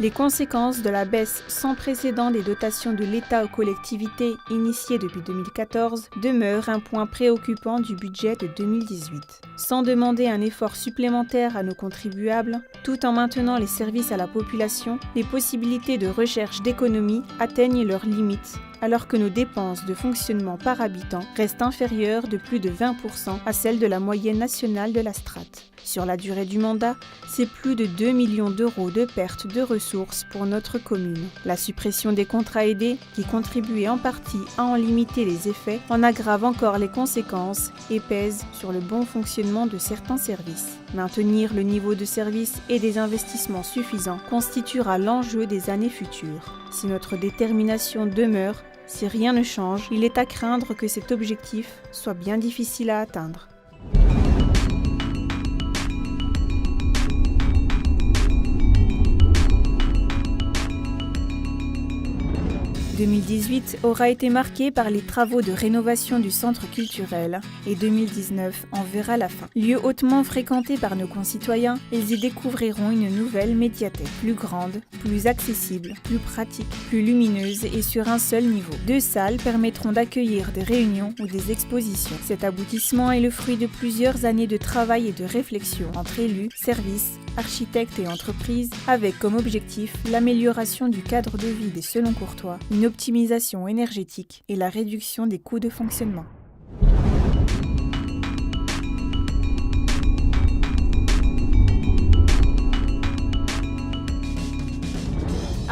Les conséquences de la baisse sans précédent des dotations de l'État aux collectivités initiée depuis 2014 demeurent un point préoccupant du budget de 2018. Sans demander un effort supplémentaire à nos contribuables, tout en maintenant les services à la population, les possibilités de recherche d'économie atteignent leurs limites, alors que nos dépenses de fonctionnement par habitant restent inférieures de plus de 20% à celles de la moyenne nationale de la strate. Sur la durée du mandat, c'est plus de 2 millions d'euros de pertes de ressources pour notre commune. La suppression des contrats aidés, qui contribuait en partie à en limiter les effets, en aggrave encore les conséquences et pèse sur le bon fonctionnement de certains services. Maintenir le niveau de service et des investissements suffisants constituera l'enjeu des années futures. Si notre détermination demeure, si rien ne change, il est à craindre que cet objectif soit bien difficile à atteindre. 2018 aura été marqué par les travaux de rénovation du centre culturel et 2019 en verra la fin. Lieu hautement fréquenté par nos concitoyens, ils y découvriront une nouvelle médiathèque, plus grande, plus accessible, plus pratique, plus lumineuse et sur un seul niveau. 2 salles permettront d'accueillir des réunions ou des expositions. Cet aboutissement est le fruit de plusieurs années de travail et de réflexion entre élus, services, architectes et entreprises, avec comme objectif l'amélioration du cadre de vie des Selon-Courtois, une optimisation énergétique et la réduction des coûts de fonctionnement.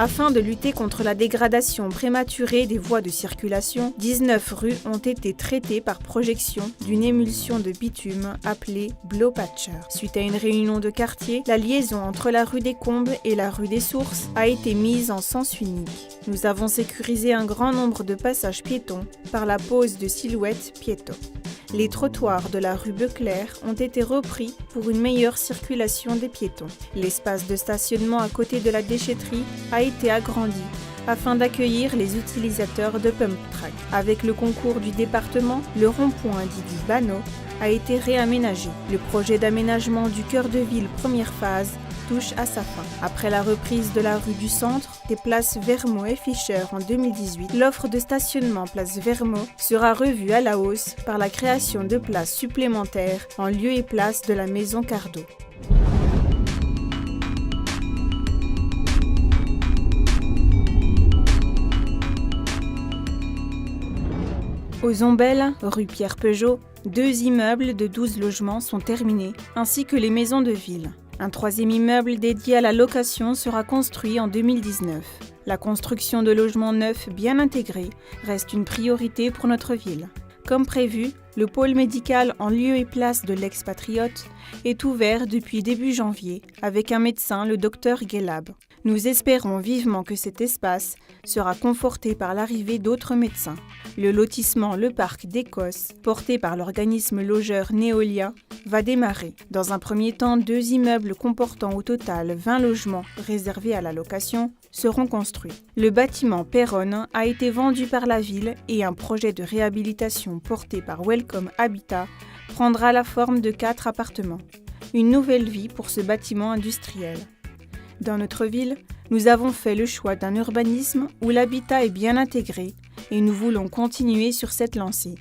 Afin de lutter contre la dégradation prématurée des voies de circulation, 19 rues ont été traitées par projection d'une émulsion de bitume appelée Blow-Patcher. Suite à une réunion de quartier, la liaison entre la rue des Combes et la rue des Sources a été mise en sens unique. Nous avons sécurisé un grand nombre de passages piétons par la pose de silhouettes piétons. Les trottoirs de la rue Beuclair ont été repris pour une meilleure circulation des piétons. L'espace de stationnement à côté de la déchetterie a été agrandi afin d'accueillir les utilisateurs de Pump Track. Avec le concours du département, le rond-point dit du Bano a été réaménagé. Le projet d'aménagement du cœur de ville première phase touche à sa fin. Après la reprise de la rue du Centre, des places Vermont et Fischer en 2018, l'offre de stationnement place Vermont sera revue à la hausse par la création de places supplémentaires en lieu et place de la maison Cardo. Aux Ombelles, rue Pierre Peugeot, 2 immeubles de 12 logements sont terminés, ainsi que les maisons de ville. Un 3e immeuble dédié à la location sera construit en 2019. La construction de logements neufs bien intégrés reste une priorité pour notre ville. Comme prévu, le pôle médical en lieu et place de l'ex-Patriote est ouvert depuis début janvier avec un médecin, le docteur Guélab. Nous espérons vivement que cet espace sera conforté par l'arrivée d'autres médecins. Le lotissement Le Parc d'Écosse, porté par l'organisme logeur Neolia, va démarrer. Dans un premier temps, 2 immeubles comportant au total 20 logements réservés à la location seront construits. Le bâtiment Péronne a été vendu par la ville et un projet de réhabilitation porté par Welcome Habitat prendra la forme de 4 appartements. Une nouvelle vie pour ce bâtiment industriel. Dans notre ville, nous avons fait le choix d'un urbanisme où l'habitat est bien intégré et nous voulons continuer sur cette lancée.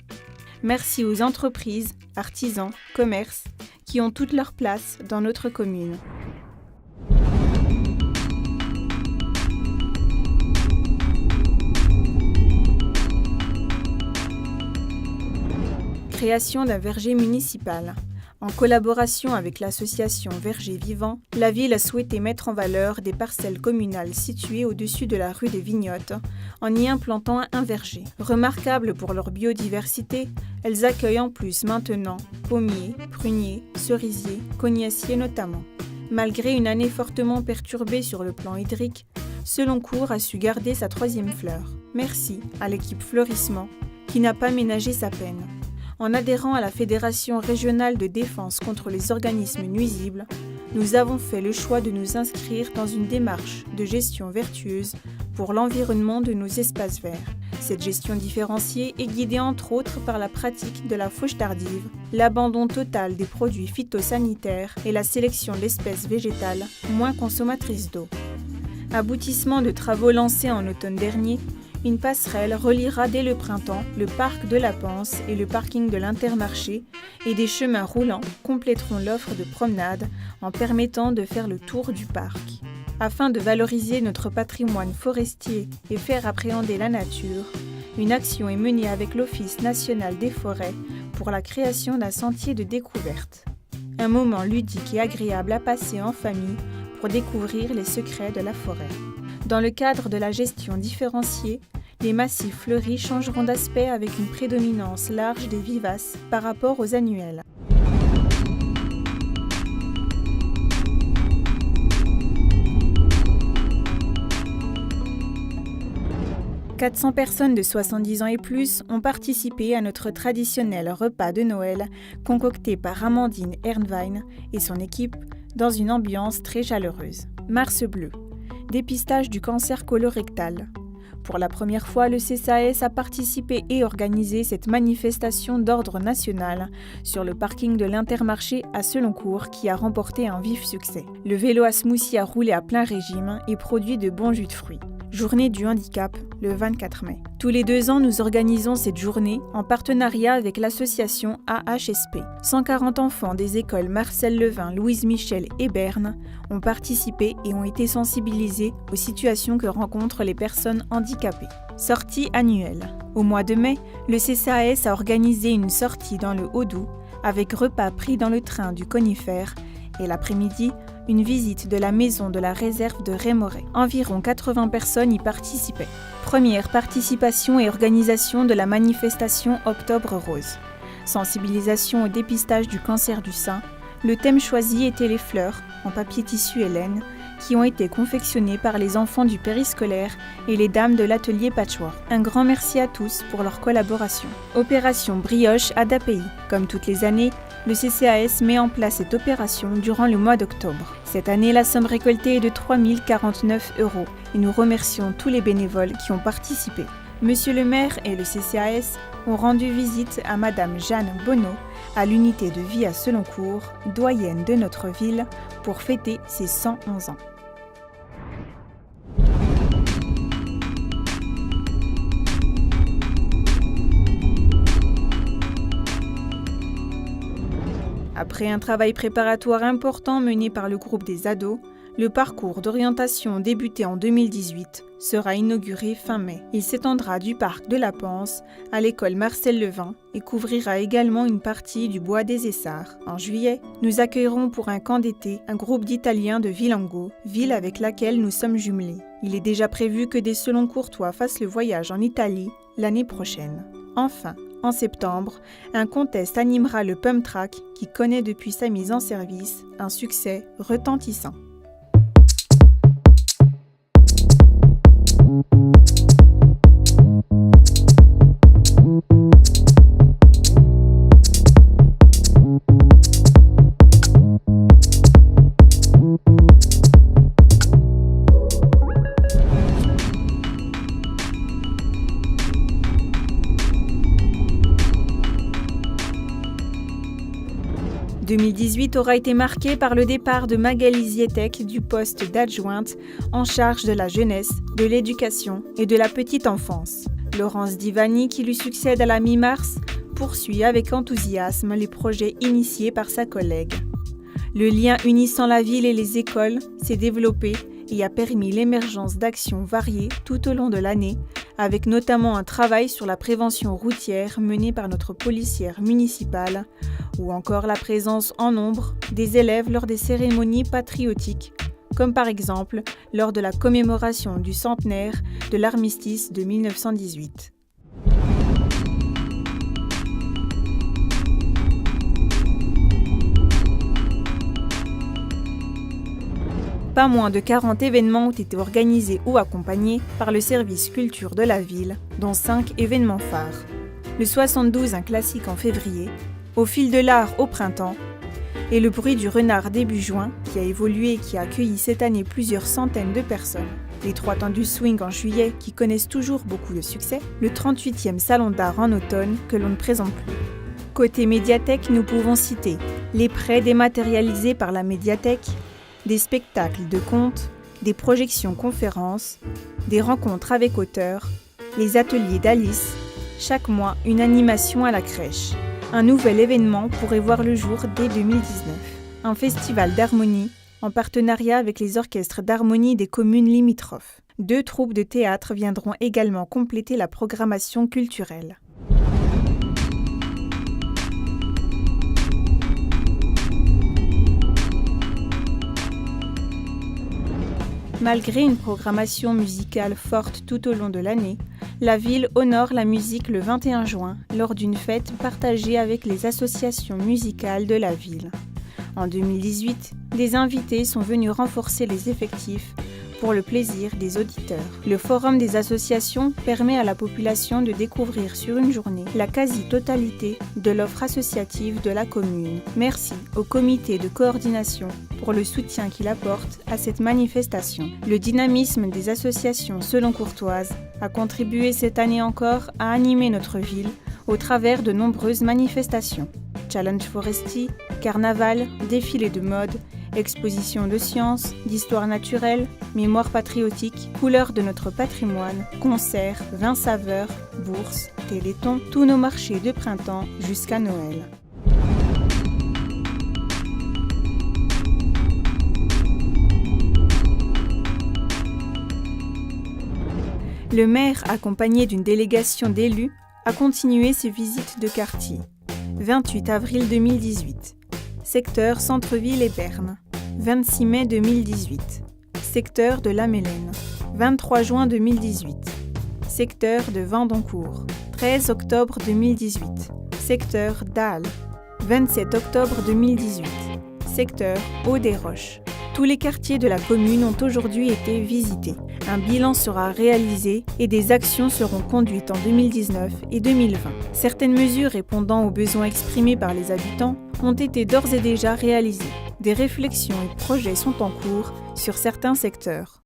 Merci aux entreprises, artisans, commerces qui ont toute leur place dans notre commune. Création d'un verger municipal. En collaboration avec l'association Verger Vivant, la ville a souhaité mettre en valeur des parcelles communales situées au-dessus de la rue des Vignottes en y implantant un verger. Remarquables pour leur biodiversité, elles accueillent en plus maintenant pommiers, pruniers, cerisiers, cognaciers notamment. Malgré une année fortement perturbée sur le plan hydrique, Selon-Court a su garder sa 3e fleur. Merci à l'équipe Fleurissement qui n'a pas ménagé sa peine. En adhérant à la Fédération régionale de défense contre les organismes nuisibles, nous avons fait le choix de nous inscrire dans une démarche de gestion vertueuse pour l'environnement de nos espaces verts. Cette gestion différenciée est guidée entre autres par la pratique de la fauche tardive, l'abandon total des produits phytosanitaires et la sélection d'espèces végétales moins consommatrices d'eau. Aboutissement de travaux lancés en automne dernier, une passerelle reliera dès le printemps le parc de la Panse et le parking de l'Intermarché, et des chemins roulants compléteront l'offre de promenade en permettant de faire le tour du parc. Afin de valoriser notre patrimoine forestier et faire appréhender la nature, une action est menée avec l'Office national des forêts pour la création d'un sentier de découverte. Un moment ludique et agréable à passer en famille pour découvrir les secrets de la forêt. Dans le cadre de la gestion différenciée, les massifs fleuris changeront d'aspect avec une prédominance large des vivaces par rapport aux annuels. « 400 personnes de 70 ans et plus ont participé à notre traditionnel repas de Noël concocté par Amandine Ernwein et son équipe dans une ambiance très chaleureuse. Mars bleu, dépistage du cancer colorectal. Pour la première fois, le CCAS a participé et organisé cette manifestation d'ordre national sur le parking de l'Intermarché à Seloncourt qui a remporté un vif succès. Le vélo à smoothie a roulé à plein régime et produit de bons jus de fruits. Journée du handicap, le 24 mai. Tous les 2 ans, nous organisons cette journée en partenariat avec l'association AHSP. 140 enfants des écoles Marcel Levin, Louise Michel et Berne ont participé et ont été sensibilisés aux situations que rencontrent les personnes handicapées. Sortie annuelle. Au mois de mai, le CCAS a organisé une sortie dans le Haut-Doubs avec repas pris dans le train du Conifère et l'après-midi, une visite de la maison de la réserve de Rémoret. Environ 80 personnes y participaient. Première participation et organisation de la manifestation Octobre Rose. Sensibilisation au dépistage du cancer du sein. Le thème choisi était les fleurs, en papier tissu et laine, qui ont été confectionnées par les enfants du périscolaire et les dames de l'atelier Patchwork. Un grand merci à tous pour leur collaboration. Opération Brioche à d'API. Comme toutes les années, le CCAS met en place cette opération durant le mois d'octobre. Cette année, la somme récoltée est de 3 049 € et nous remercions tous les bénévoles qui ont participé. Monsieur le maire et le CCAS ont rendu visite à Madame Jeanne Bonneau à l'unité de vie à Seloncourt, doyenne de notre ville, pour fêter ses 111 ans. Après un travail préparatoire important mené par le groupe des ados, le parcours d'orientation débuté en 2018 sera inauguré fin mai. Il s'étendra du parc de la Panse à l'école Marcel Levin et couvrira également une partie du bois des Essarts. En juillet, nous accueillerons pour un camp d'été un groupe d'Italiens de Villango, ville avec laquelle nous sommes jumelés. Il est déjà prévu que des Seloncourtois fassent le voyage en Italie l'année prochaine. Enfin, en septembre, un contest animera le Pump Track qui connaît depuis sa mise en service un succès retentissant. « 2018 aura été marqué par le départ de Magali Zietek du poste d'adjointe en charge de la jeunesse, de l'éducation et de la petite enfance. Laurence Divani, qui lui succède à la mi-mars, poursuit avec enthousiasme les projets initiés par sa collègue. Le lien unissant la ville et les écoles s'est développé et a permis l'émergence d'actions variées tout au long de l'année, avec notamment un travail sur la prévention routière mené par notre policière municipale, ou encore la présence en nombre des élèves lors des cérémonies patriotiques, comme par exemple lors de la commémoration du centenaire de l'armistice de 1918. Pas moins de 40 événements ont été organisés ou accompagnés par le service culture de la ville, dont 5 événements phares. Le 72, un classique en février, Au fil de l'art au printemps, et le bruit du renard début juin, qui a évolué et qui a accueilli cette année plusieurs centaines de personnes. Les 3 temps du swing en juillet, qui connaissent toujours beaucoup de succès. Le 38e salon d'art en automne, que l'on ne présente plus. Côté médiathèque, nous pouvons citer les prêts dématérialisés par la médiathèque, des spectacles de contes, des projections conférences, des rencontres avec auteurs, les ateliers d'Alice, chaque mois une animation à la crèche. Un nouvel événement pourrait voir le jour dès 2019. Un festival d'harmonie en partenariat avec les orchestres d'harmonie des communes limitrophes. 2 troupes de théâtre viendront également compléter la programmation culturelle. Malgré une programmation musicale forte tout au long de l'année, la ville honore la musique le 21 juin lors d'une fête partagée avec les associations musicales de la ville. En 2018, des invités sont venus renforcer les effectifs pour le plaisir des auditeurs. Le Forum des associations permet à la population de découvrir sur une journée la quasi-totalité de l'offre associative de la commune. Merci au comité de coordination pour le soutien qu'il apporte à cette manifestation. Le dynamisme des associations Selon Courtoise a contribué cette année encore à animer notre ville au travers de nombreuses manifestations. Challenge forestier, carnaval, défilé de mode, exposition de sciences, d'histoire naturelle, mémoire patriotique, couleurs de notre patrimoine, concerts, vins saveurs, bourses, téléthons, tous nos marchés de printemps jusqu'à Noël. Le maire, accompagné d'une délégation d'élus, a continué ses visites de quartier. 28 avril 2018. Secteur Centre-Ville et Berne. 26 mai 2018. Secteur de la Mélène. 23 juin 2018. Secteur de Vendoncourt. 13 octobre 2018. Secteur d'Aal. 27 octobre 2018. Secteur Hauts-des-Roches. Tous les quartiers de la commune ont aujourd'hui été visités. Un bilan sera réalisé et des actions seront conduites en 2019 et 2020. Certaines mesures répondant aux besoins exprimés par les habitants ont été d'ores et déjà réalisées. Des réflexions et projets sont en cours sur certains secteurs.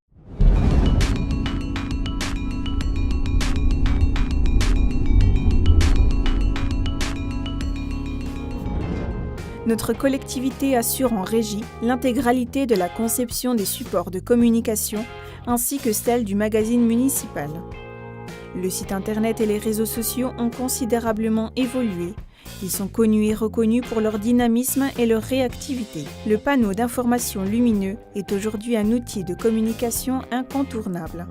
Notre collectivité assure en régie l'intégralité de la conception des supports de communication ainsi que celle du magazine municipal. Le site internet et les réseaux sociaux ont considérablement évolué. Ils sont connus et reconnus pour leur dynamisme et leur réactivité. Le panneau d'information lumineux est aujourd'hui un outil de communication incontournable.